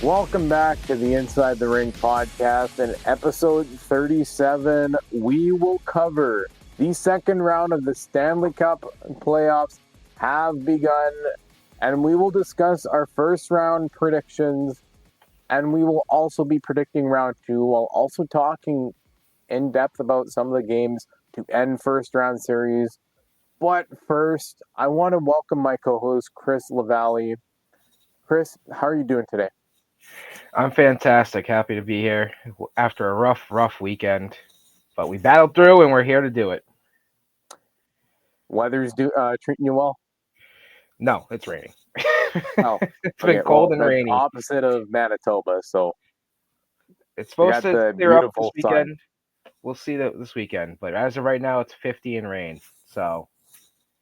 Welcome back to the Inside the Ring podcast. In episode 37, we will cover the second round of the Stanley Cup playoffs have begun, and we will discuss our first round predictions, and we will also be predicting round two while also talking in depth about some of the games to end first round series. But first, I want to welcome my co-host, Chris LaValle. Chris, how are you doing today? I'm fantastic. Happy to be here after a rough weekend. But we battled through and we're here to do it. Weather's treating you well? No, it's raining. Oh, It's okay. been cold and The rainy. opposite of Manitoba. So It's you supposed got to the clear up this beautiful sun. weekend. We'll see this weekend. But as of right now, it's 50 and rain. So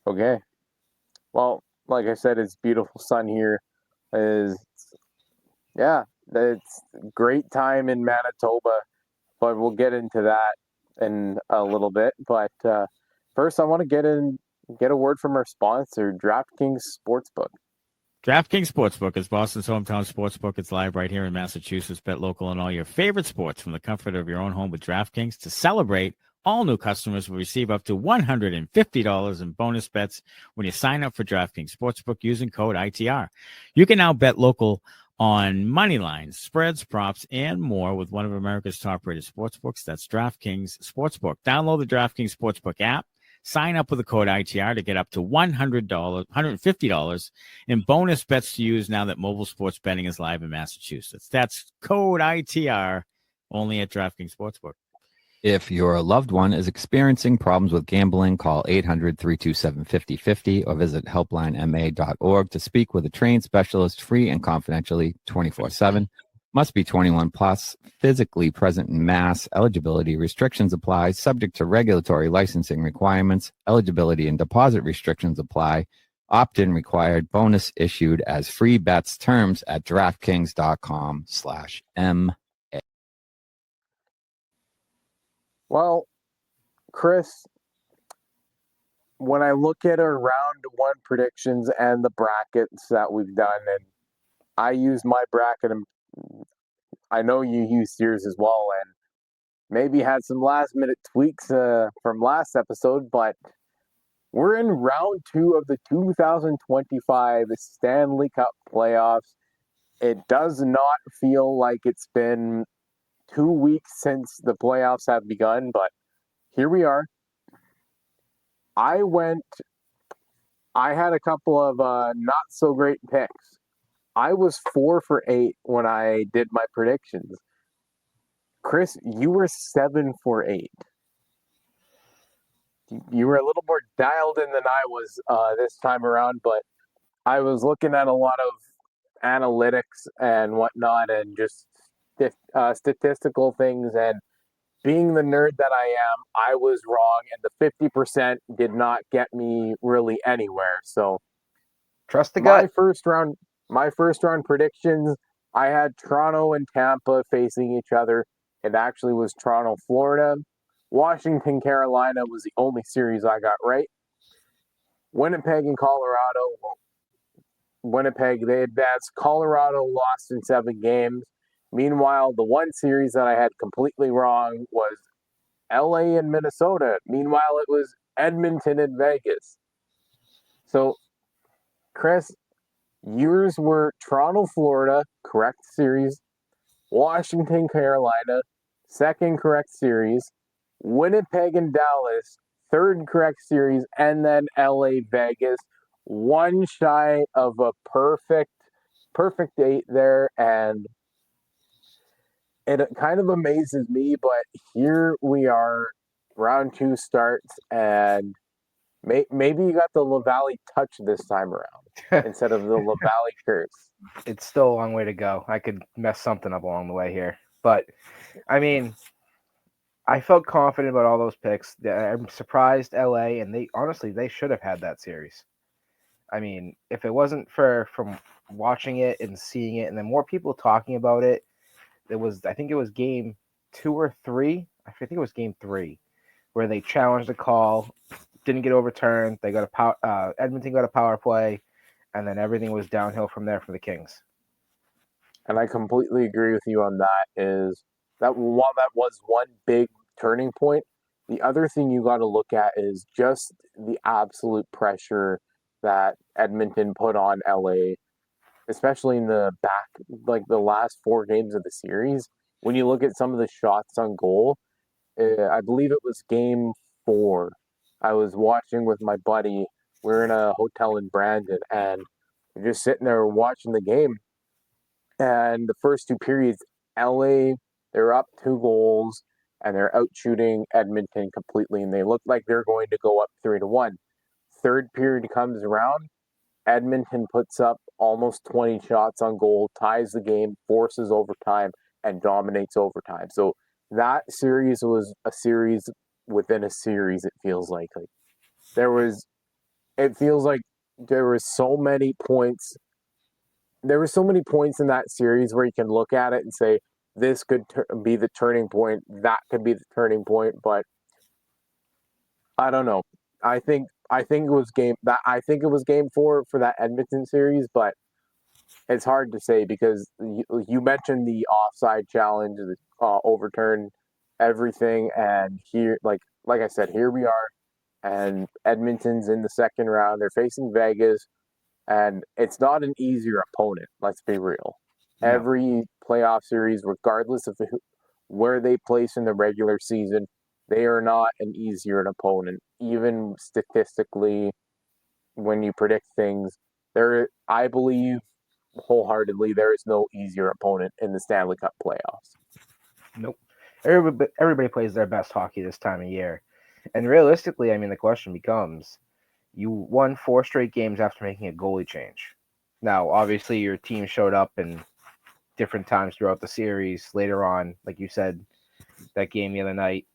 Okay. Well, like I said, it's beautiful sun here. Is yeah, it's great time in Manitoba, but we'll get into that in a little bit. But first, I want to get a word from our sponsor, DraftKings Sportsbook. DraftKings Sportsbook is Boston's hometown sportsbook. It's live right here in Massachusetts. Bet local on all your favorite sports from the comfort of your own home with DraftKings. To celebrate, all new customers will receive up to $150 in bonus bets when you sign up for DraftKings Sportsbook using code ITR. You can now bet local on money lines, spreads, props, and more with one of America's top-rated sportsbooks. That's DraftKings Sportsbook. Download the DraftKings Sportsbook app. Sign up with the code ITR to get up to $150 in bonus bets to use now that mobile sports betting is live in Massachusetts. That's code ITR only at DraftKings Sportsbook. If your loved one is experiencing problems with gambling, call 800-327-5050 or visit helplinema.org to speak with a trained specialist free and confidentially 24/7. Must be 21 plus, physically present in Mass. Eligibility restrictions apply, subject to regulatory licensing requirements. Eligibility and deposit restrictions apply. Opt-in required. Bonus issued as free bets. Terms at DraftKings.com/M. Well, Chris, when I look at our round one predictions and the brackets that we've done, and I use my bracket, and I know you used yours as well, and maybe had some last minute tweaks from last episode, but we're in round two of the 2025 Stanley Cup playoffs. It does not feel like it's been 2 weeks since the playoffs have begun, but here we are. I had a couple of not so great picks. I was 4 for 8 when I did my predictions. Chris, you were 7 for 8. You were a little more dialed in than I was this time around, but I was looking at a lot of analytics and whatnot and just statistical things. And being the nerd that I am, I was wrong. And the 50% did not get me really anywhere. So trust the gut. My first round predictions, I had Toronto and Tampa facing each other. It actually was Toronto, Florida. Washington, Carolina was the only series I got right. Winnipeg and Colorado. Winnipeg, they advanced. Colorado lost in 7 games. Meanwhile, the one series that I had completely wrong was LA and Minnesota. Meanwhile, it was Edmonton and Vegas. So, Chris, yours were Toronto, Florida, correct series. Washington, Carolina, second correct series. Winnipeg and Dallas, third correct series. And then LA, Vegas, one shy of a perfect 8 there. And it kind of amazes me, but here we are, round two starts, and maybe you got the LaValle touch this time around instead of the LaValle curse. It's still a long way to go. I could mess something up along the way here. But, I mean, I felt confident about all those picks. I'm surprised LA, and they should have had that series. I mean, if it wasn't from watching it and seeing it, and then more people talking about it, I think it was game 2 or 3. I think it was game 3, where they challenged the call, didn't get overturned. They got Edmonton got a power play, and then everything was downhill from there for the Kings. and I completely agree with you on that. Is that while that was one big turning point, the other thing you got to look at is just the absolute pressure that Edmonton put on LA, especially in the back, like the last four games of the series. When you look at some of the shots on goal, I believe it was game four. I was watching with my buddy. We're in a hotel in Brandon, and we're just sitting there watching the game. And the first two periods, LA, they're up 2 goals, and they're out shooting Edmonton completely, and they look like they're going to go up 3-1. Third period comes around, Edmonton puts up almost 20 shots on goal, ties the game, forces overtime, and dominates overtime. So that series was a series within a series. It feels like there was. It feels like there was so many points. There were so many points in that series where you can look at it and say this could be the turning point. That could be the turning point. But I don't know. I think it was game four for that Edmonton series, but it's hard to say because you mentioned the offside challenge, overturned everything, and here, like I said, here we are, and Edmonton's in the second round. They're facing Vegas, and it's not an easier opponent. Let's be real. No. Every playoff series, regardless of where they place in the regular season, they are not an easier opponent. Even statistically, when you predict things, I believe wholeheartedly there is no easier opponent in the Stanley Cup playoffs. Nope. Everybody plays their best hockey this time of year. And realistically, I mean, the question becomes, you won 4 straight games after making a goalie change. Now, obviously, your team showed up in different times throughout the series. Later on, like you said, that game the other night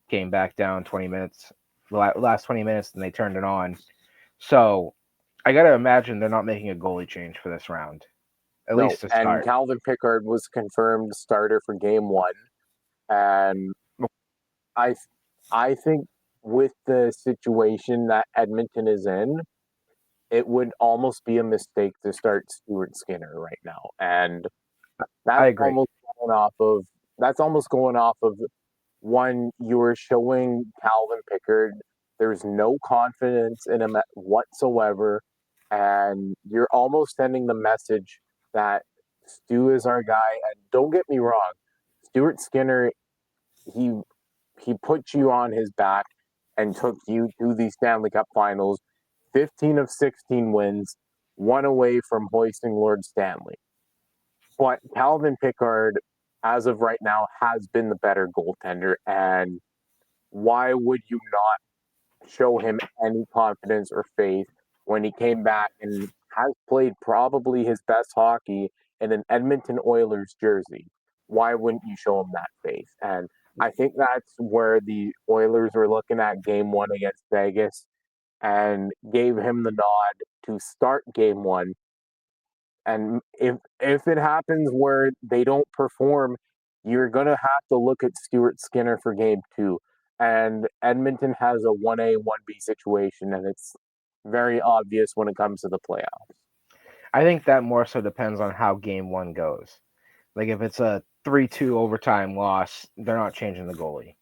came back down 20 minutes, the last 20 minutes, and they turned it on. So I got to imagine they're not making a goalie change for this round, at No, least to and start. Calvin Pickard was confirmed starter for game one, and I I think with the situation that Edmonton is in, it would almost be a mistake to start Stuart Skinner right now, and I that's agree. almost going off of that's almost going off of one, you were showing Calvin Pickard there's no confidence in him whatsoever, and you're almost sending the message that Stu is our guy. And don't get me wrong, Stuart Skinner, he he put you on his back and took you to the Stanley Cup Finals, 15 of 16 wins, one away from hoisting Lord Stanley. But Calvin Pickard, as of right now, has been the better goaltender, and why would you not show him any confidence or faith when he came back and has played probably his best hockey in an Edmonton Oilers jersey? Why wouldn't you show him that faith? And I think that's where the Oilers were looking at game one against Vegas and gave him the nod to start game one. And if it happens where they don't perform, you're gonna have to look at Stuart Skinner for game two. And Edmonton has a 1A, 1B situation, and it's very obvious when it comes to the playoffs. I think that more so depends on how game one goes. Like if it's a 3-2 overtime loss, they're not changing the goalie.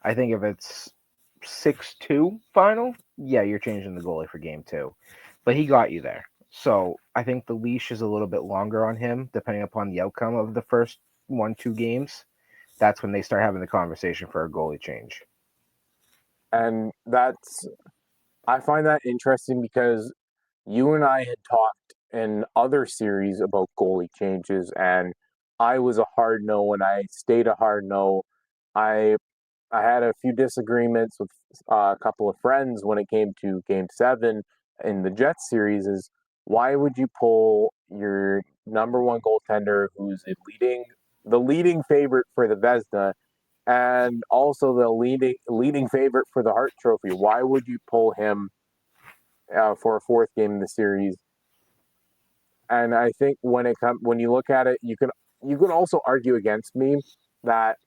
I think if it's 6-2 final, yeah, you're changing the goalie for game two. But he got you there. So I think the leash is a little bit longer on him, depending upon the outcome of the first 1-2 games. That's when they start having the conversation for a goalie change. And I find that interesting because you and I had talked in other series about goalie changes, and I was a hard no, and I stayed a hard no. I I had a few disagreements with a couple of friends when it came to Game Seven in the Jets series. Is why would you pull your number one goaltender, who's the leading favorite for the Vezina, and also the leading favorite for the Hart Trophy? Why would you pull him for a fourth game in the series? And I think when you look at it, you can also argue against me that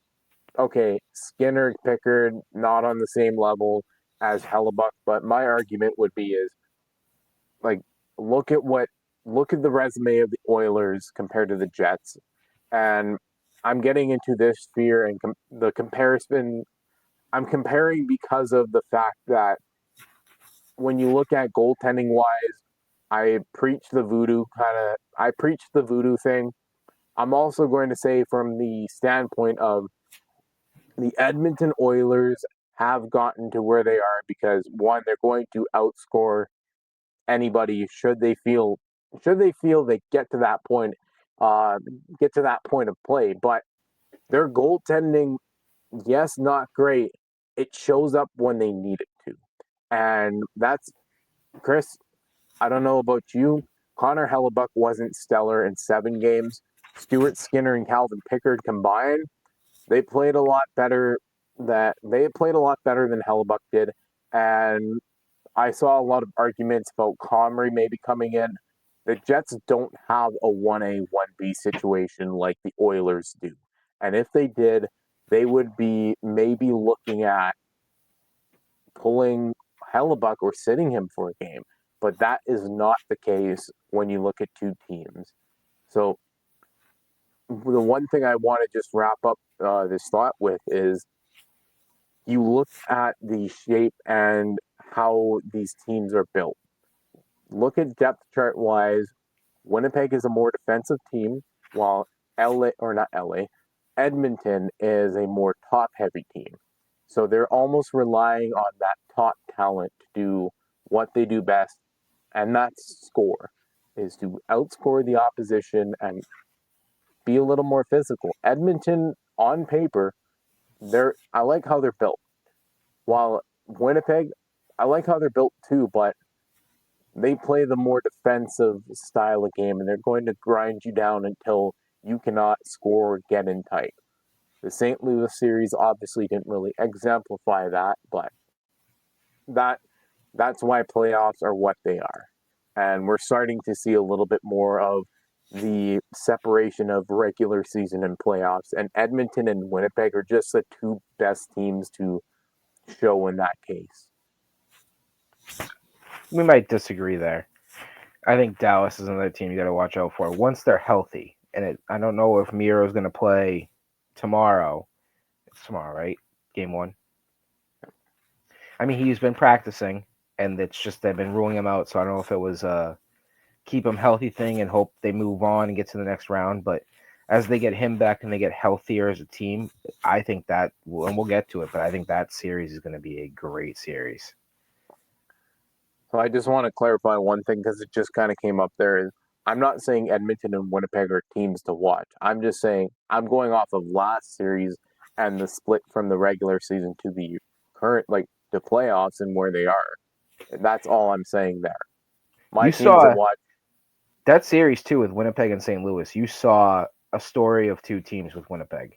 okay, Skinner, Pickard, not on the same level as Hellebuck, but my argument would be is like, look at what look at the resume of the Oilers compared to the Jets, and I'm getting into this sphere and the comparison. I'm comparing because of the fact that when you look at goaltending wise, I preach the voodoo I preach the voodoo thing. I'm also going to say from the standpoint of the Edmonton Oilers have gotten to where they are because one, they're going to outscore anybody should they feel they uh, get to that point of play. But their goaltending, yes, not great. It shows up when they need it to, and that's Chris. I don't know about you. Connor Hellebuck wasn't stellar in 7 games. Stuart Skinner and Calvin Pickard combined, they played a lot better. They played a lot better than Hellebuck did, and I saw a lot of arguments about Comrie maybe coming in. The Jets don't have a 1A, 1B situation like the Oilers do. And if they did, they would be maybe looking at pulling Hellebuck or sitting him for a game. But that is not the case when you look at two teams. So the one thing I want to just wrap up this thought with is you look at the shape and how these teams are built. Look at depth chart wise. Winnipeg is a more defensive team, while Edmonton is a more top heavy team. So they're almost relying on that top talent to do what they do best, and that's score, is to outscore the opposition and be a little more physical. Edmonton, on paper, I like how they're built. While Winnipeg, I like how they're built too, but they play the more defensive style of game, and they're going to grind you down until you cannot score or get in tight. The St. Louis series obviously didn't really exemplify that, but that that's why playoffs are what they are. And we're starting to see a little bit more of the separation of regular season and playoffs. And Edmonton and Winnipeg are just the two best teams to show in that case. We might disagree there. I think Dallas is another team you got to watch out for once they're healthy. And I don't know if Miro's going to play tomorrow. It's tomorrow, right? Game 1. I mean, he's been practicing, and it's just they've been ruling him out. So I don't know if it was a keep him healthy thing and hope they move on and get to the next round. But as they get him back and they get healthier as a team, I think and we'll get to it, but I think that series is going to be a great series. So I just want to clarify one thing because it just kind of came up there. I'm not saying Edmonton and Winnipeg are teams to watch. I'm just saying I'm going off of last series and the split from the regular season to the current, like the playoffs and where they are. That's all I'm saying there. My teams to watch. That series too with Winnipeg and St. Louis. You saw a story of two teams with Winnipeg.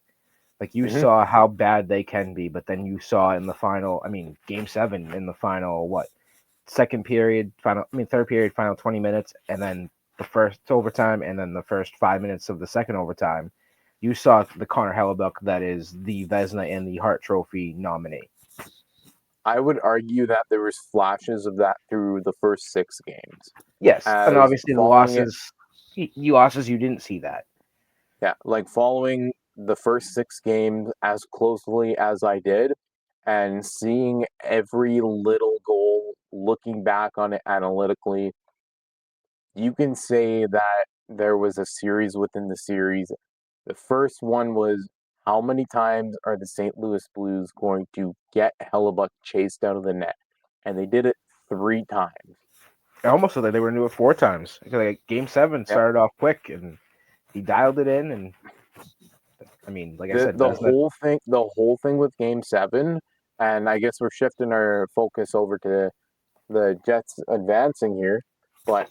Like you saw how bad they can be, but then you saw in the final. I mean, Game 7 in the final. What? Third period, final 20 minutes, and then the first overtime, and then the first 5 minutes of the second overtime. You saw the Connor Hellebuck that is the Vezina and the Hart Trophy nominee. I would argue that there was flashes of that through the first 6 games. Yes, and obviously the losses, you didn't see that. Yeah, like following the first 6 games as closely as I did, and seeing every little goal, looking back on it analytically, you can say that there was a series within the series. The first one was how many times are the St. Louis Blues going to get Hellebuck chased out of the net? And they did it 3 times. I almost thought they were going to do it 4 times. Like Game 7 started off quick, and he dialed it in, and I mean, like I said, the whole thing with Game 7, and I guess we're shifting our focus over to the Jets advancing here, but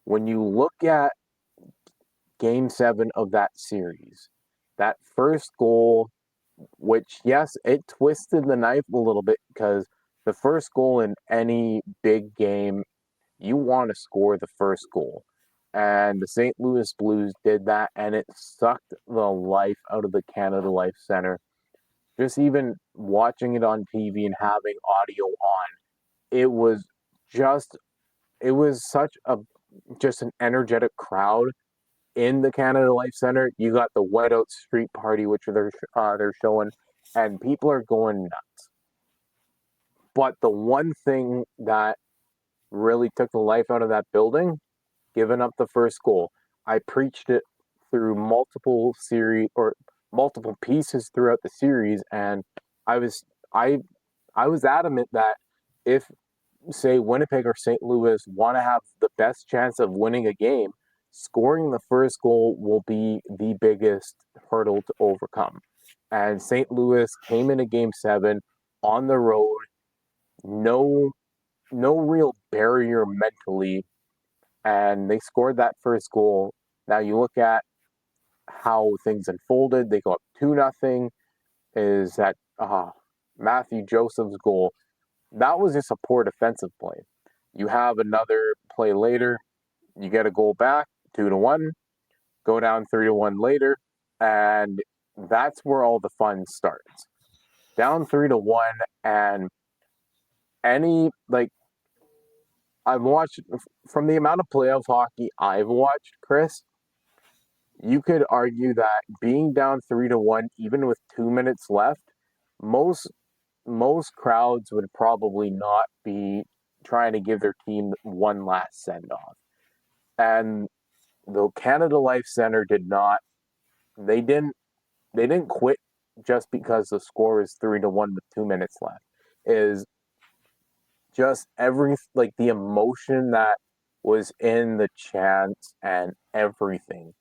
when you look at Game 7 of that series, that first goal, which, yes, it twisted the knife a little bit because the first goal in any big game, you want to score the first goal. And the St. Louis Blues did that, and it sucked the life out of the Canada Life Center. Just even watching it on TV and having audio on, it was just, it was such a just an energetic crowd in the Canada Life Center. You got the Whiteout Street Party, which they're showing, and people are going nuts. But the one thing that really took the life out of that building, giving up the first goal. I preached it through multiple pieces throughout the series, and I was I I was adamant that if, say, Winnipeg or St. Louis want to have the best chance of winning a game, scoring the first goal will be the biggest hurdle to overcome. And St. Louis came into Game 7 on the road, no real barrier mentally, and they scored that first goal. Now you look at how things unfolded. They go up 2-0. Is that Matthew Joseph's goal? That was just a poor defensive play. You have another play later. You get a goal back, 2-1. Go down 3-1 later, and that's where all the fun starts. Down 3-1, and I've watched, from the amount of playoff hockey I've watched, Chris, you could argue that being down 3-1, even with 2 minutes left, most crowds would probably not be trying to give their team one last send off. And the Canada Life Center did not. They didn't quit just because the score is 3-1 with 2 minutes left. Is just the emotion that was in the chants and everything.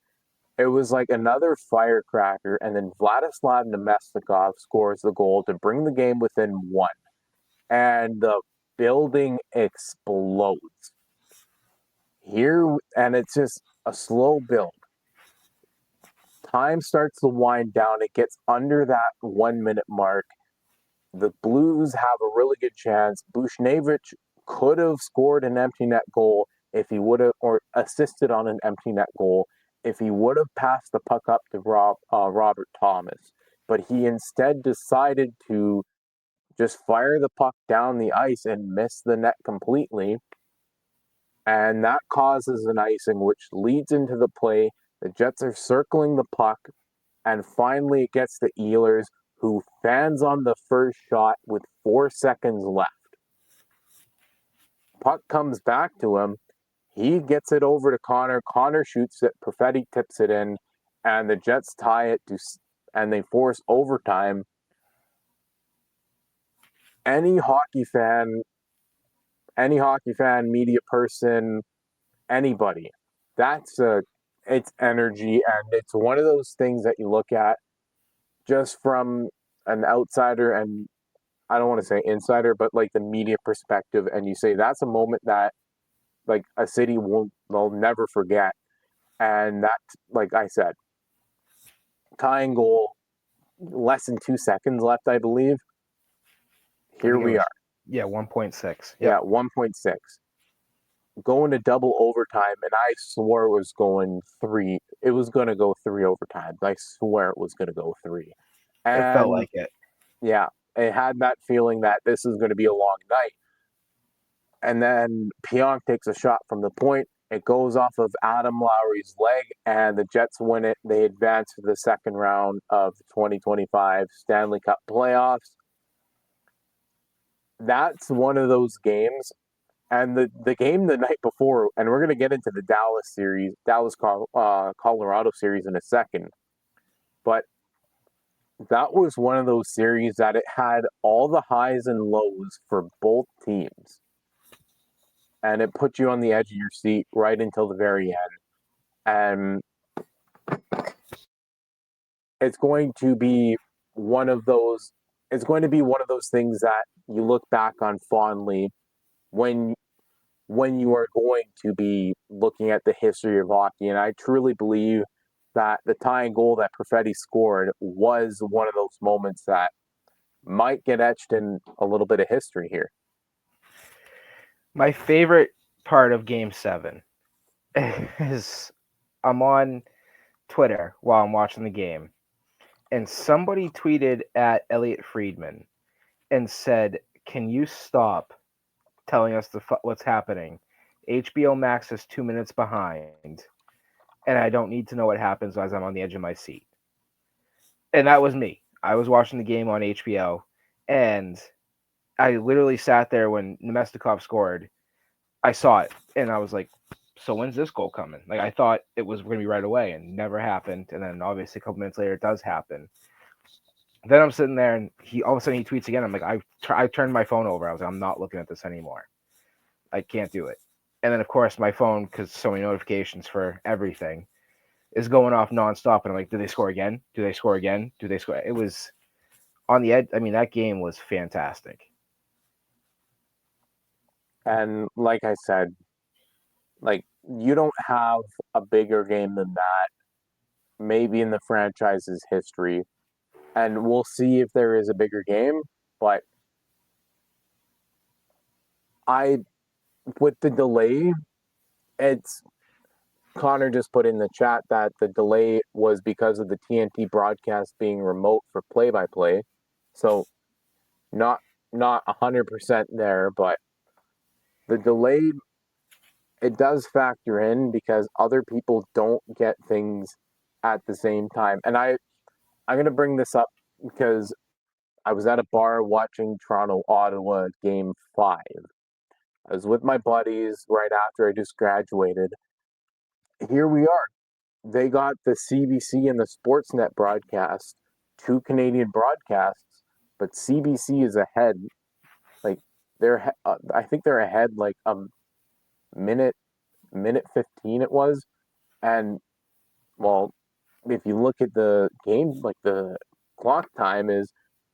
It was like another firecracker, and then Vladislav Nemestikov scores the goal to bring the game within one, and the building explodes. And it's just a slow build. Time starts to wind down. It gets under that 1 minute mark. The Blues have a really good chance. Bushnevich could have scored an empty net goal if he would have, or assisted on an empty net goal if he would have passed the puck up to Robert Thomas. But he instead decided to just fire the puck down the ice and miss the net completely. And that causes an icing, which leads into the play. The Jets are circling the puck, and finally it gets to Ehlers, who fans on the first shot with 4 seconds left. Puck comes back to him. He gets it over to Connor. Connor shoots it. Perfetti tips it in, and the Jets tie it and they force overtime. Any hockey fan, media person, anybody, it's energy, and it's one of those things that you look at just from an outsider, and I don't want to say insider, but like the media perspective, and you say that's a moment that like a city they'll never forget. And that, like I said, tying goal, less than 2 seconds left, I believe. Here we are. Yeah, 1.6. Yeah, 1.6. Going to double overtime, and I swore it was going 3. It was going to go 3 overtime. I swear it was going to go 3. And it felt like it. Yeah, it had that feeling that this is going to be a long night. And then Pionk takes a shot from the point. It goes off of Adam Lowry's leg, and the Jets win it. They advance to the second round of the 2025 Stanley Cup playoffs. That's one of those games. And the game the night before, and we're going to get into the Colorado series in a second, but that was one of those series that it had all the highs and lows for both teams. And it put you on the edge of your seat right until the very end. And it's going to be one of those things that you look back on fondly when you are going to be looking at the history of hockey. And I truly believe that the tying goal that Perfetti scored was one of those moments that might get etched in a little bit of history here. My favorite part of Game 7 is I'm on Twitter while I'm watching the game, and somebody tweeted at Elliot Friedman and said, "Can you stop telling us what's happening? HBO Max is 2 minutes behind, and I don't need to know what happens as I'm on the edge of my seat. And that was me. I was watching the game on HBO, and I literally sat there when Nemestikov scored. I saw it, and I was like, so when's this goal coming? Like, I thought it was going to be right away, and never happened. And then obviously a couple minutes later, it does happen. Then I'm sitting there, and all of a sudden he tweets again. I'm like, I turned my phone over. I was like, I'm not looking at this anymore. I can't do it. And then of course my phone, because so many notifications for everything, is going off nonstop. And I'm like, do they score again? Do they score again? Do they score? It was on the edge. I mean, that game was fantastic. And like I said, like you don't have a bigger game than that, maybe in the franchise's history. And we'll see if there is a bigger game. But I, with the delay, it's Connor just put in the chat that the delay was because of the TNT broadcast being remote for play-by-play. So not 100% there, but the delay, it does factor in because other people don't get things at the same time. And I'm going to bring this up because I was at a bar watching Toronto Ottawa game 5. I was with my buddies right after I just graduated. Here we are. They got the CBC and the Sportsnet broadcast, 2 Canadian broadcasts, but CBC is ahead. Like I think they're ahead like a minute, minute 15 it was. And well, if you look at the game, like the clock time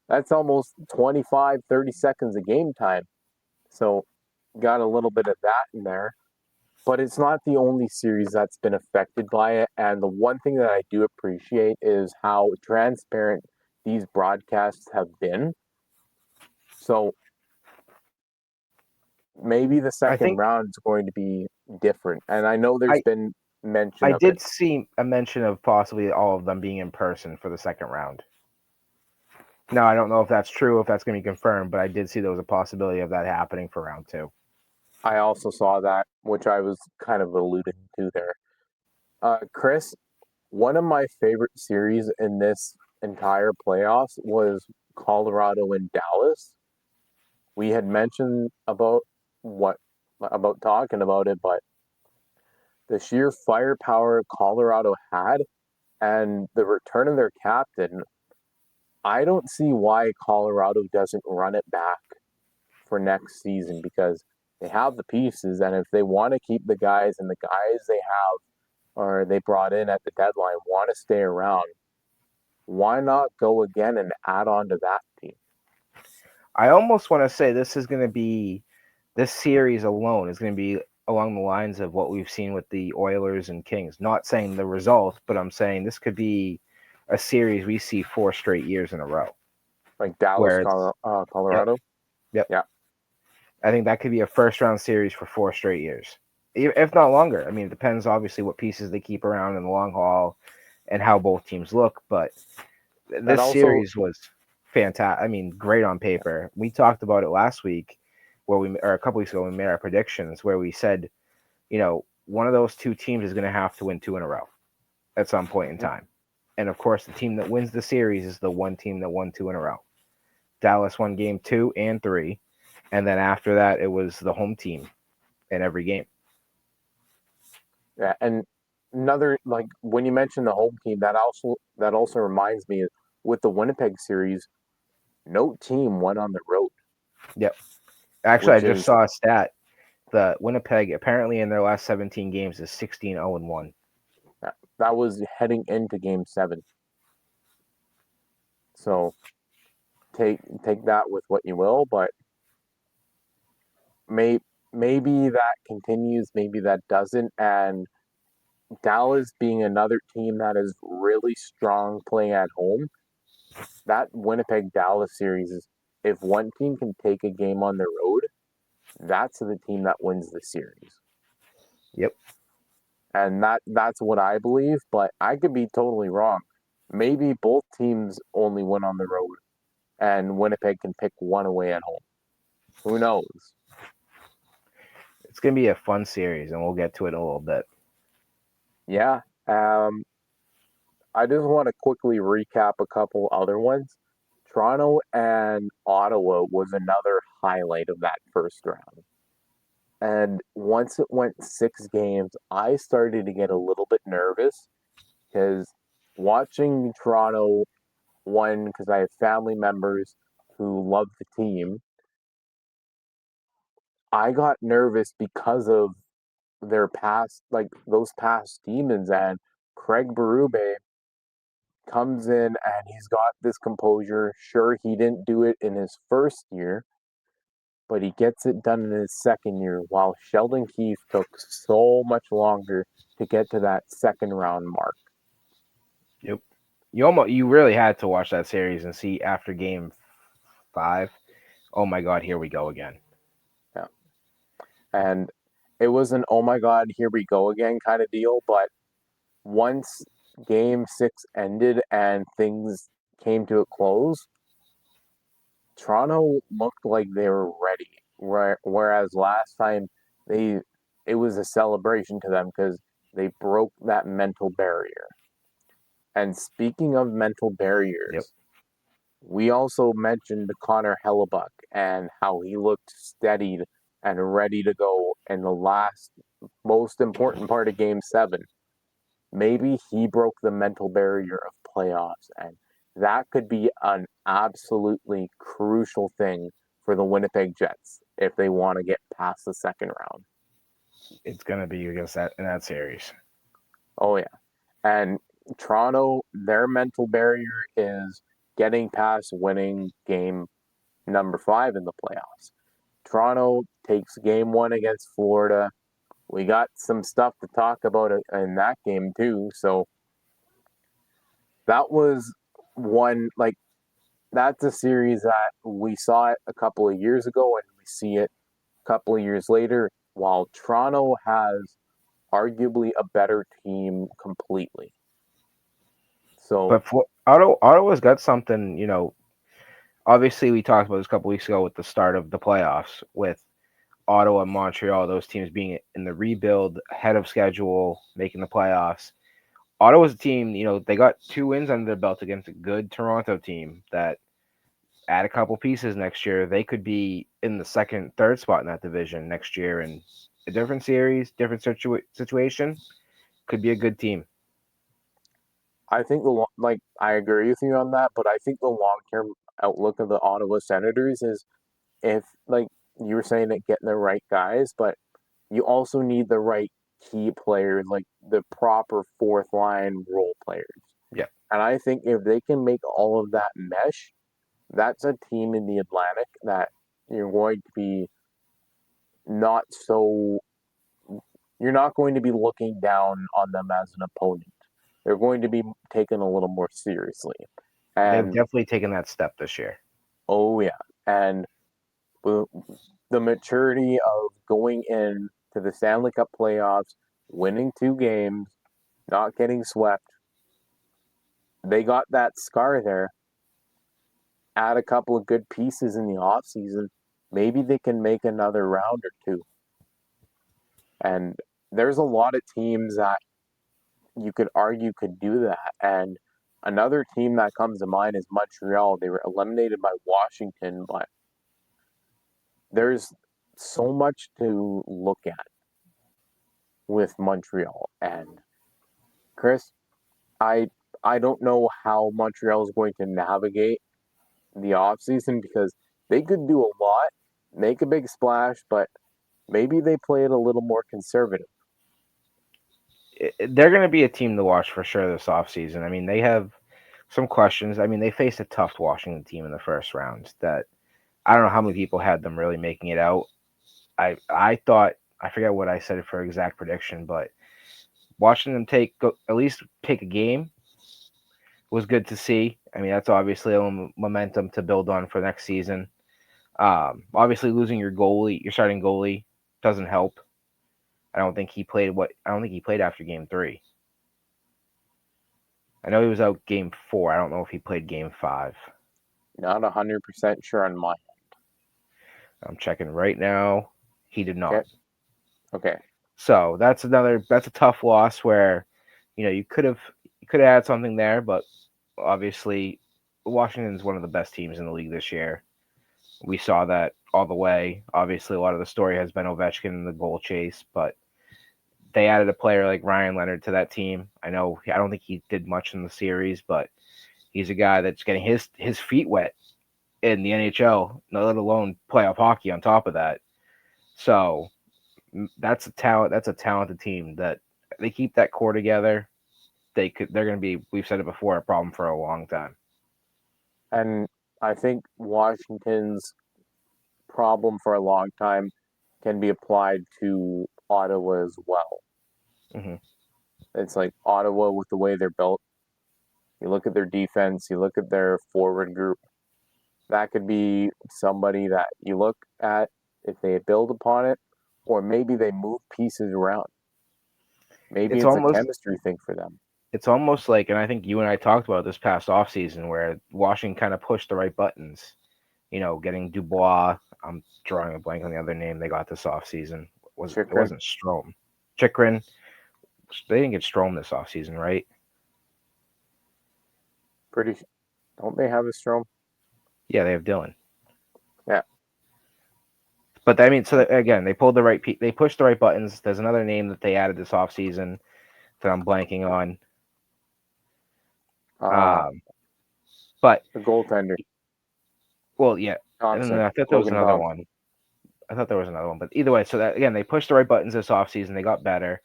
that's almost 25, 30 seconds of game time. So got a little bit of that in there. But it's not the only series that's been affected by it. And the one thing that I do appreciate is how transparent these broadcasts have been. So maybe the I second think round is going to be different. And I know there's been mention I of did it. see a mention of possibly all of them being in person for the second round. Now, I don't know if that's true, if that's going to be confirmed, but I did see there was a possibility of that happening for round 2. I also saw that, which I was kind of alluding to there. Chris, one of my favorite series in this entire playoffs was Colorado and Dallas. We had mentioned about talking about it, but the sheer firepower Colorado had and the return of their captain, I don't see why Colorado doesn't run it back for next season because they have the pieces, and if they want to keep the guys and the guys they have or they brought in at the deadline want to stay around, why not go again and add on to that team? I almost want to say this series alone is going to be along the lines of what we've seen with the Oilers and Kings. Not saying the result, but I'm saying this could be a series we see 4 straight years in a row. Like Dallas, Colorado? Yep. Yeah. I think that could be a first-round series for 4 straight years, if not longer. I mean, it depends, obviously, what pieces they keep around in the long haul and how both teams look, but this series was fantastic. I mean, great on paper. We talked about it last week, or a couple weeks ago, we made our predictions where we said, one of those 2 teams is going to have to win 2 in a row at some point in time. And of course, the team that wins the series is the one team that won 2 in a row. Dallas won game 2 and 3. And then after that, it was the home team in every game. Yeah, and another, like when you mentioned the home team, that also reminds me with the Winnipeg series, no team went on the road. Yep. Actually, I just saw a stat. The Winnipeg apparently in their last 17 games is 16-0-1. That was heading into game 7. So take that with what you will, but maybe that continues, maybe that doesn't, and Dallas being another team that is really strong playing at home, that Winnipeg Dallas series is, if one team can take a game on the road, that's the team that wins the series. Yep. And that's what I believe, but I could be totally wrong. Maybe both teams only win on the road and Winnipeg can pick one away at home. Who knows? It's going to be a fun series, and we'll get to it in a little bit. Yeah. I just want to quickly recap a couple other ones. Toronto and Ottawa was another highlight of that first round. And once it went 6 games, I started to get a little bit nervous because watching Toronto won, because I have family members who love the team, I got nervous because of their past, like those past demons. And Craig Berube comes in and he's got this composure. Sure, he didn't do it in his first year, but he gets it done in his second year, while Sheldon Keefe took so much longer to get to that second round mark. Yep. You really had to watch that series and see after game 5. Oh my God, here we go again. Yeah. And it was an oh my God, here we go again kind of deal. But once game 6 ended and things came to a close, Toronto looked like they were ready. Whereas last time it was a celebration to them because they broke that mental barrier. And speaking of mental barriers, we also mentioned Connor Hellebuck and how he looked steadied and ready to go in the last most important part of game 7. Maybe he broke the mental barrier of playoffs, and that could be an absolutely crucial thing for the Winnipeg Jets if they want to get past the second round. It's going to be against that in that series. Oh, yeah. And Toronto, their mental barrier is getting past winning game number 5 in the playoffs. Toronto takes game 1 against Florida. We got some stuff to talk about in that game too. So that was one, like, that's a series that we saw it a couple of years ago and we see it a couple of years later, while Toronto has arguably a better team completely. So, But for Ottawa's got something, obviously we talked about this a couple weeks ago with the start of the playoffs with Ottawa and Montreal, those teams being in the rebuild, ahead of schedule, making the playoffs. Ottawa's a team, they got 2 wins under their belt against a good Toronto team that add a couple pieces next year. They could be in the second, third spot in that division next year in a different series, different situation. Could be a good team. I think I agree with you on that, but I think the long-term outlook of the Ottawa Senators is, if, like you were saying, it getting the right guys, but you also need the right key players, like the proper fourth line role players. Yeah. And I think if they can make all of that mesh, that's a team in the Atlantic that you're going to be not so you're not going to be looking down on them as an opponent. They're going to be taken a little more seriously. They've And definitely taken that step this year. oh yeah, and the maturity of going in to the Stanley Cup playoffs, winning 2 games, not getting swept. They got that scar there. Add a couple of good pieces in the offseason. Maybe they can make another round or 2. And there's a lot of teams that you could argue could do that. And another team that comes to mind is Montreal. They were eliminated by Washington, but there's so much to look at with Montreal. And Chris, I I don't know how Montreal is going to navigate the offseason, because they could do a lot, make a big splash, but maybe they play it a little more conservative. They're going to be a team to watch for sure this offseason. I mean, they have some questions. I mean, they faced a tough Washington team in the first round that I don't know how many people had them really making it out. I thought, I forget what I said for exact prediction, but watching them at least take a game was good to see. I mean, that's obviously a momentum to build on for next season. Obviously, losing your starting goalie, doesn't help. I don't think he played after game 3. I know he was out game 4. I don't know if he played game 5. Not 100% sure on my. I'm checking right now. He did not. Okay. Okay. So that's a tough loss where, you could have had something there, but obviously Washington's one of the best teams in the league this year. We saw that all the way. Obviously, a lot of the story has been Ovechkin and the goal chase, but they added a player like Ryan Leonard to that team. I don't think he did much in the series, but he's a guy that's getting his feet wet in the NHL, let alone playoff hockey on top of that. So that's a talent. That's a talented team that they keep that core together. They're going to be. We've said it before, a problem for a long time. And I think Washington's problem for a long time can be applied to Ottawa as well. Mm-hmm. It's like Ottawa with the way they're built. You look at their defense, you look at their forward group. That could be somebody that you look at if they build upon it, or maybe they move pieces around. Maybe It's it's a almost chemistry thing for them. it's almost like, and I think you and I talked about this past offseason, where Washington kind of pushed the right buttons. Getting Dubois. I'm drawing a blank on the other name they got this offseason. It Chikrin, wasn't Strome. Chikrin. They didn't get Strome this offseason, right? pretty. Don't they have a Strom? Yeah, they have Dylan. Yeah. But I mean, again, they pulled they pushed the right buttons. There's another name that they added this offseason that I'm blanking on. But The goaltender, well, yeah, and then Thompson, I thought there was Logan another Thompson. one. I thought there was another one, but either way, so that again, they pushed the right buttons this offseason. They got better.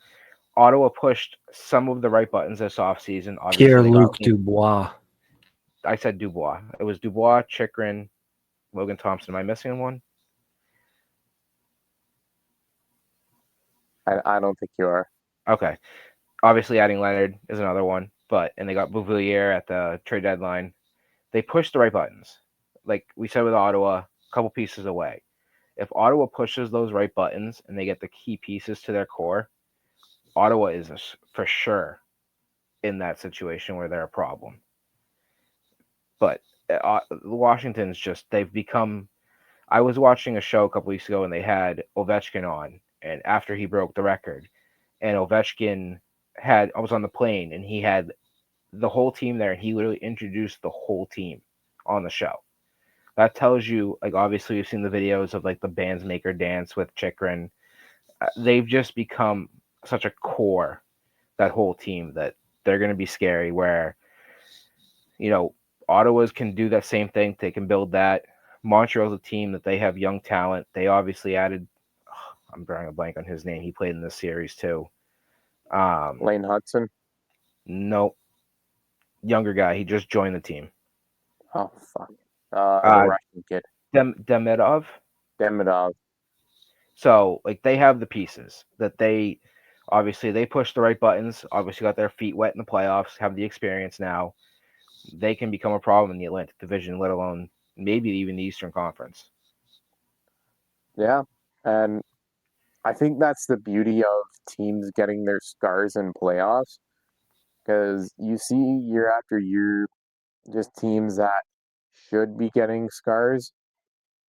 Ottawa pushed some of the right buttons this offseason. Obviously, Pierre-Luc Dubois. I said Dubois. It was Dubois, Chikrin, Logan Thompson. Am I missing one? I don't think you are. Okay. Obviously, adding Leonard is another one, and they got Bouvillier at the trade deadline. They pushed the right buttons. Like we said with Ottawa, a couple pieces away. If Ottawa pushes those right buttons and they get the key pieces to their core, Ottawa is for sure in that situation where they're a problem. But Washington's they've become. I was watching a show a couple weeks ago and they had Ovechkin on, and after he broke the record, and Ovechkin I was on the plane and he had the whole team there and he literally introduced the whole team on the show. That tells you, like, obviously you've seen the videos of like the bands maker dance with Chikrin. They've just become such a core, that whole team, that they're going to be scary where, Ottawa's can do that same thing. They can build that. Montreal's a team that they have young talent. They obviously added, I'm drawing a blank on his name. He played in this series too. Lane Hudson. No, younger guy. He just joined the team. Oh fuck. The Russian kid. Demidov. So like they have the pieces that they push the right buttons. Obviously got their feet wet in the playoffs. Have the experience now. They can become a problem in the Atlantic Division, let alone maybe even the Eastern Conference. Yeah, and I think that's the beauty of teams getting their scars in playoffs, because you see year after year just teams that should be getting scars,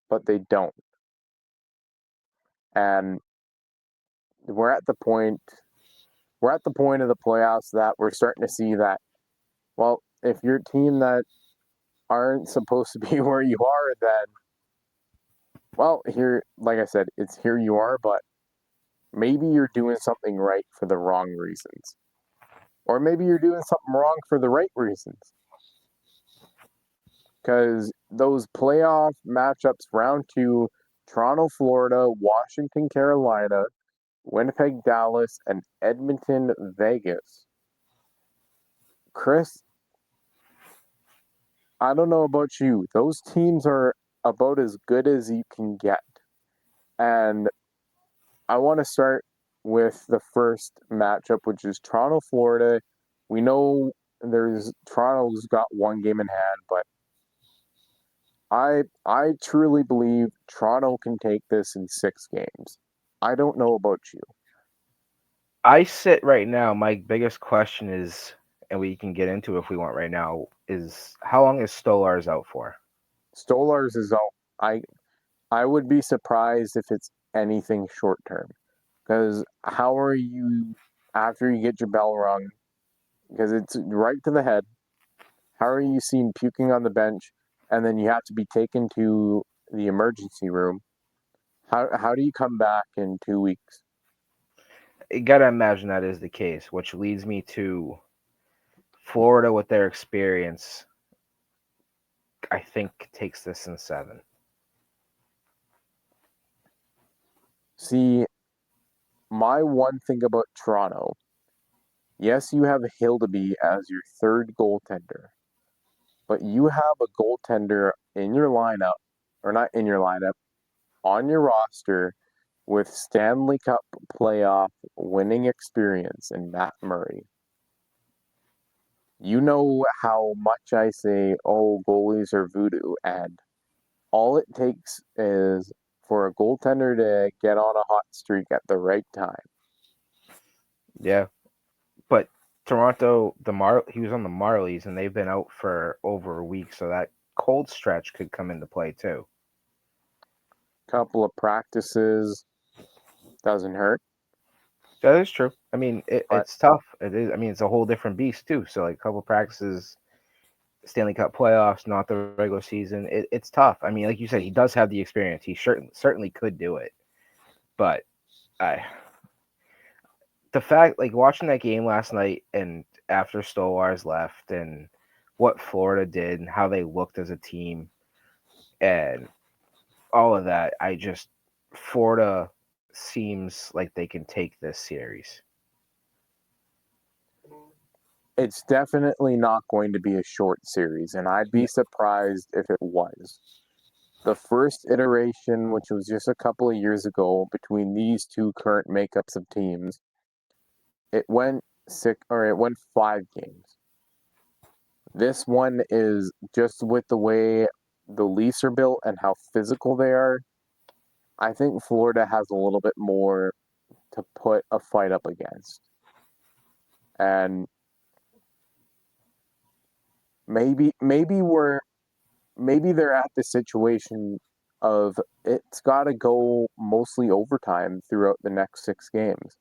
but they don't. And we're at the point of the playoffs that we're starting to see that, well, if you're a team that aren't supposed to be where you are, then, well, here, like I said, it's here you are, but maybe you're doing something right for the wrong reasons. Or maybe you're doing something wrong for the right reasons. Because those playoff matchups, round 2, Toronto, Florida, Washington, Carolina, Winnipeg, Dallas, and Edmonton, Vegas. Chris, I don't know about you. Those teams are about as good as you can get. And I want to start with the first matchup, which is Toronto, Florida. We know Toronto's got one game in hand, but I truly believe Toronto can take this in 6 games. I don't know about you. I sit right now. My biggest question is, and we can get into if we want right now, is how long is Stolarz out for? Stolarz is out. I would be surprised if it's anything short term, Because how are you, after you get your bell rung, because it's right to the head, how are you seen puking on the bench and then you have to be taken to the emergency room? How do you come back in 2 weeks? You gotta imagine that is the case, which leads me to Florida with their experience. I think takes this in 7. See, my one thing about Toronto, yes, you have Hildeby as your third goaltender, but you have a goaltender in your lineup, or not in your lineup, on your roster with Stanley Cup playoff winning experience in Matt Murray. You know how much I say, oh, goalies are voodoo, and all it takes is for a goaltender to get on a hot streak at the right time. Yeah, but Toronto, he was on the Marlies, and they've been out for over a week, so that cold stretch could come into play too. Couple of practices doesn't hurt. That is true. I mean, But it's tough. It is. I mean, it's a whole different beast too. So like a couple practices, Stanley Cup playoffs, not the regular season. It's tough. I mean, like you said, he does have the experience. He certainly could do it. But I, the fact, like watching that game last night, and after Stolarz left, and what Florida did, and how they looked as a team, and all of that, Florida seems like they can take this series. it's definitely not going to be a short series, and I'd be surprised if it was. The first iteration, which was just a couple of years ago, between these two current makeups of teams, it went it went 5 games. This one is just with the way the Leafs are built and how physical they are. I think Florida has a little bit more to put a fight up against. And maybe they're at the situation of it's got to go mostly overtime throughout the next 6 games.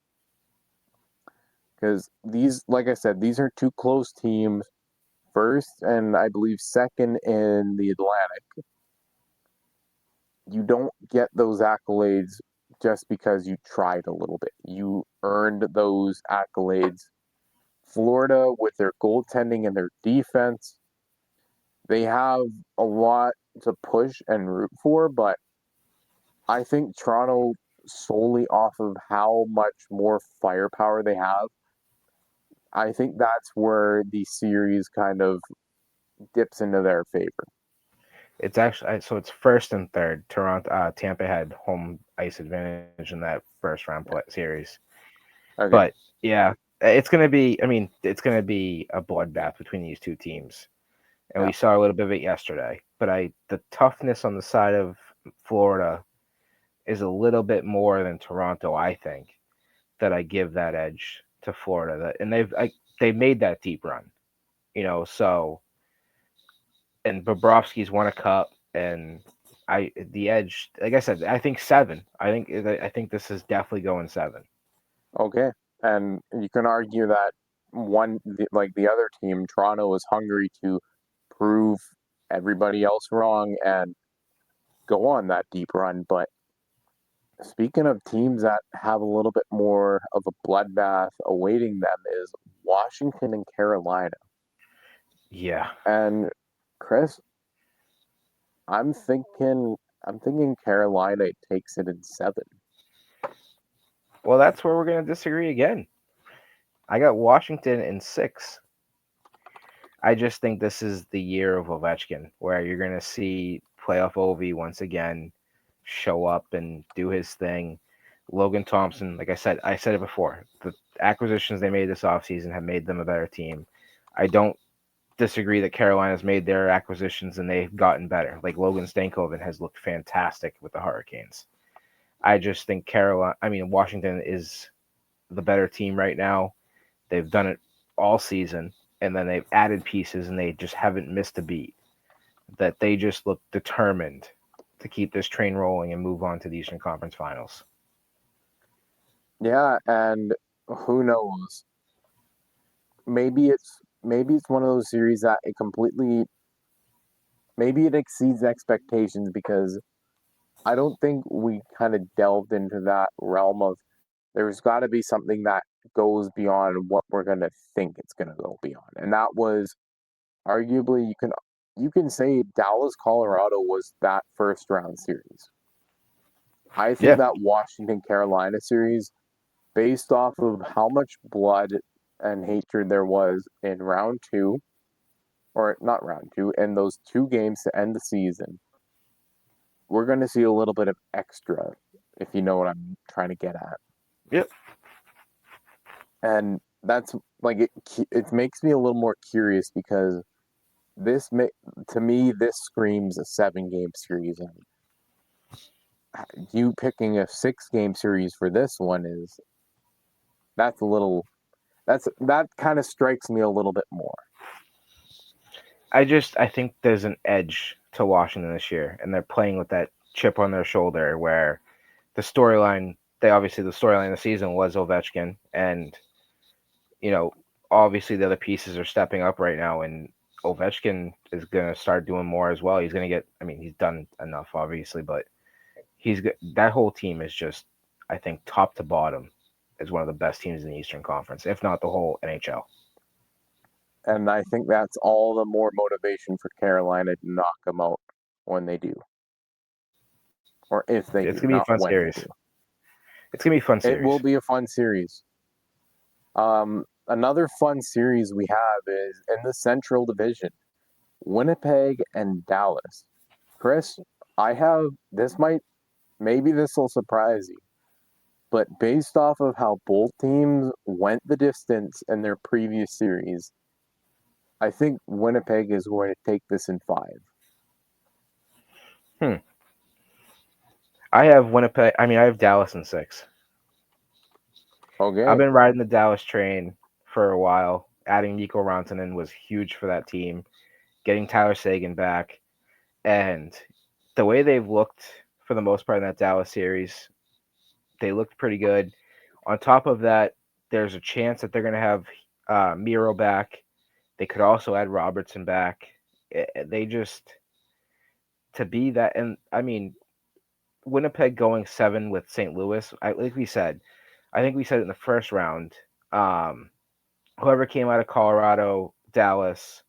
Because these, like I said, these are two close teams, first and I believe second in the Atlantic. You don't get those accolades just because you tried a little bit. You earned those accolades. Florida, with their goaltending and their defense, they have a lot to push and root for, but I think Toronto, solely off of how much more firepower they have, I think that's where the series kind of dips into their favor. It's actually so it's first and third. Tampa had home ice advantage in that first round series. Okay. But yeah, it's gonna be. I mean, it's gonna be a bloodbath between these two teams, and we saw a little bit of it yesterday. But the toughness on the side of Florida is a little bit more than Toronto. I think that I give that edge to Florida. And they made that deep run, So and Bobrovsky's won a cup, and the edge. Like I said, I think 7. I think this is definitely going 7. Okay. And you can argue that like the other team, Toronto, is hungry to prove everybody else wrong and go on that deep run. But speaking of teams that have a little bit more of a bloodbath awaiting them is Washington and Carolina. Yeah. And Chris, I'm thinking Carolina takes it in 7. Well, that's where we're going to disagree again. I got Washington in 6. I just think this is the year of Ovechkin, where you're going to see playoff Ovi once again show up and do his thing. Logan Thompson, like I said it before, the acquisitions they made this offseason have made them a better team. I don't disagree that Carolina's made their acquisitions and they've gotten better. Like Logan Stankoven has looked fantastic with the Hurricanes. I just think Washington is the better team right now. They've done it all season, and then they've added pieces, and they just haven't missed a beat. That they just look determined to keep this train rolling and move on to the Eastern Conference Finals. Yeah, and who knows? Maybe it's one of those series that it completely maybe it exceeds expectations because I don't think we kind of delved into that realm of there's got to be something that goes beyond what we're going to think it's going to go beyond. And that was arguably you can say Dallas Colorado was that first round series. I think Yeah. that Washington Carolina series based off of how much blood and hatred there was in round 2 or not round 2 in those 2 games to end the season. We're going to see a little bit of extra if you know what I'm trying to get at. Yep. And that's like it makes me a little more curious because to me this screams a 7-game series, and you picking a 6-game series for this one is that's a little that kind of strikes me a little bit more. I think there's an edge to Washington this year, and they're playing with that chip on their shoulder where the storyline of the season was Ovechkin, and obviously the other pieces are stepping up right now, and Ovechkin is going to start doing more as well. He's going to get, he's done enough, obviously, but that whole team is just, I think, top to bottom, is one of the best teams in the Eastern Conference, if not the whole NHL. And I think that's all the more motivation for Carolina to knock them out when they do. Or if they It's do, going to be a not fun when series. they do. It's going to be a fun series. It will be a fun series. Another fun series we have is in the Central Division, Winnipeg and Dallas. Chris, maybe this will surprise you, but based off of how both teams went the distance in their previous series, I think Winnipeg is going to take this in 5. I have Winnipeg. I have Dallas in 6. Okay. I've been riding the Dallas train for a while. Adding Mikko Rantanen was huge for that team. Getting Tyler Seguin back, and the way they've looked for the most part in that Dallas series, they looked pretty good. On top of that, there's a chance that they're going to have Miro back. They could also add Robertson back. They just to be that, and Winnipeg going 7 with St. Louis. I think we said it in the first round. Whoever came out of Colorado, Dallas,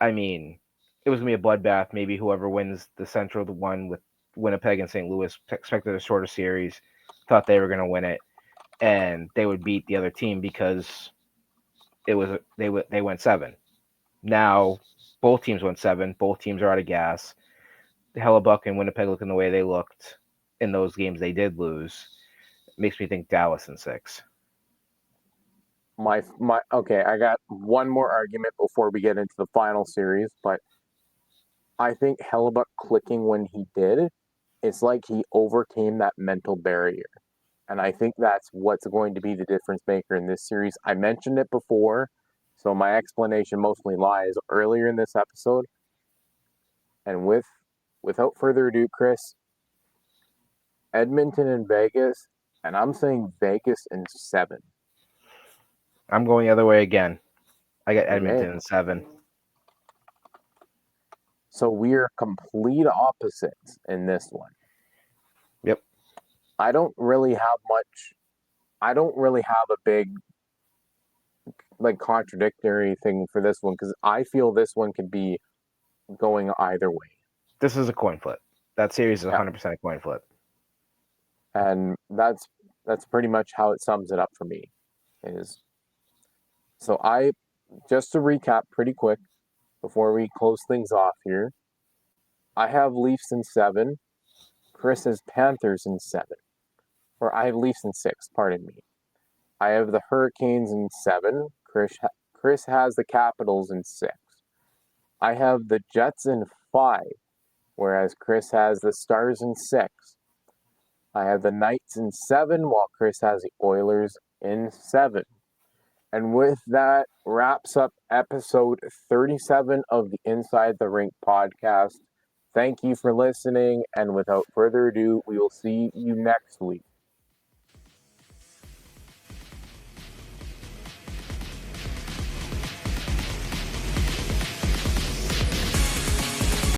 it was gonna be a bloodbath. Maybe whoever wins the Central, the one with Winnipeg and St. Louis, expected a shorter series, thought they were gonna win it, and they would beat the other team because they went 7. Now both teams went 7. Both teams are out of gas. Hellebuck and Winnipeg looking the way they looked in those games they did lose makes me think Dallas in 6. Okay, I got one more argument before we get into the final series, but I think Hellebuck clicking when he did, it's like he overcame that mental barrier. And I think that's what's going to be the difference maker in this series. I mentioned it before, so my explanation mostly lies earlier in this episode. And without further ado, Chris, Edmonton and Vegas, and I'm saying Vegas in 7. I'm going the other way again. I got Okay. Edmonton in 7. So we're complete opposites in this one. Yep. I don't really have a big contradictory thing for this one because I feel this one could be going either way. This is a coin flip. That series is 100% a coin flip. And that's pretty much how it sums it up for me. Just to recap pretty quick before we close things off here, I have Leafs in 7. Chris has Panthers in 7. Or I have Leafs in 6, pardon me. I have the Hurricanes in 7. Chris has the Capitals in 6. I have the Jets in 5, whereas Chris has the Stars in 6. I have the Knights in 7, while Chris has the Oilers in 7. And with that wraps up episode 37 of the Inside the Rink podcast. Thank you for listening, and without further ado, we will see you next week.